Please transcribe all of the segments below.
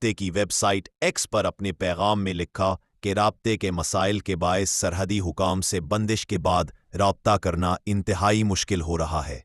رابطے کی web site x پر اپنے پیغام میں لکھا کہ رابطے کے مسائل کے باعث سرحدی حکام سے بندش کے بعد رابطہ کرنا انتہائی مشکل ہو رہا ہے۔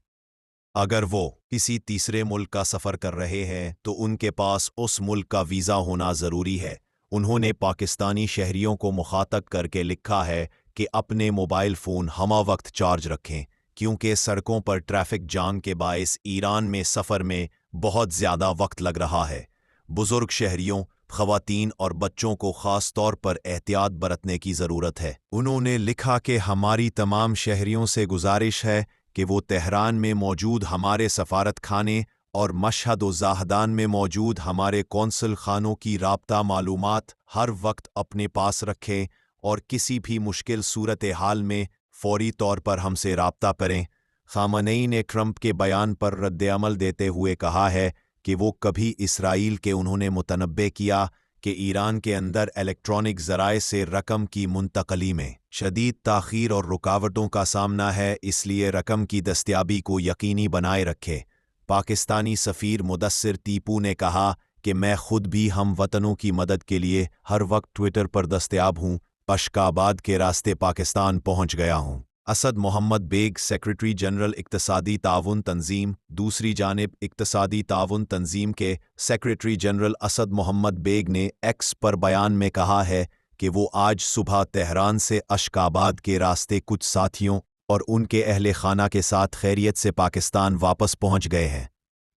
اگر وہ کسی تیسرے ملک کا سفر کر رہے ہیں تو ان کے پاس اس ملک کا ویزا ہونا ضروری ہے۔ انہوں نے پاکستانی شہریوں کو مخاطب کر کے لکھا ہے کہ اپنے موبائل فون ہمہ وقت چارج رکھیں کیونکہ سڑکوں پر ٹریفک جام کے باعث ایران میں سفر میں بہت زیادہ وقت لگ رہا ہے۔ بزرگ شہریوں، خواتین اور بچوں کو خاص طور پر احتیاط برتنے کی ضرورت ہے۔ انہوں نے لکھا کہ ہماری تمام شہریوں سے گزارش ہے کہ وہ تہران میں موجود ہمارے سفارت خانے اور مشہد و زاہدان میں موجود ہمارے قونصل خانوں کی رابطہ معلومات ہر وقت اپنے پاس رکھیں اور کسی بھی مشکل صورتحال میں فوری طور پر ہم سے رابطہ کریں۔ خامنئی نے ٹرمپ کے بیان پر رد عمل دیتے ہوئے کہا ہے کہ وہ کبھی اسرائیل کے انہوں نے متنبع کیا کہ ایران کے اندر الیکٹرانک ذرائع سے رقم کی منتقلی میں شدید تاخیر اور رکاوٹوں کا سامنا ہے، اس لیے رقم کی دستیابی کو یقینی بنائے رکھے۔ پاکستانی سفیر مدثر ٹیپو نے کہا کہ میں خود بھی ہم وطنوں کی مدد کے لیے ہر وقت ٹویٹر پر دستیاب ہوں، اشکاباد کے راستے پاکستان پہنچ گیا ہوں۔ اسد محمد بیگ سیکرٹری جنرل اقتصادی تعاون تنظیم۔ دوسری جانب اقتصادی تعاون تنظیم کے سیکرٹری جنرل اسد محمد بیگ نے ایکس پر بیان میں کہا ہے کہ وہ آج صبح تہران سے اشکاباد کے راستے کچھ ساتھیوں اور ان کے اہل خانہ کے ساتھ خیریت سے پاکستان واپس پہنچ گئے ہیں۔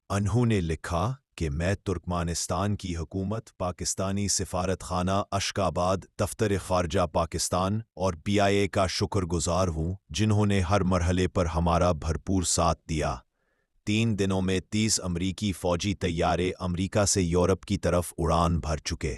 انہوں نے لکھا کہ میں ترکمانستان کی حکومت، پاکستانی سفارت خانہ اشکاباد، دفتر خارجہ پاکستان اور PIA کا شکر گزار ہوں جنہوں نے ہر مرحلے پر ہمارا بھرپور ساتھ دیا۔ 3 دنوں میں 30 امریکی فوجی طیارے امریکہ سے یورپ کی طرف اڑان بھر چکے۔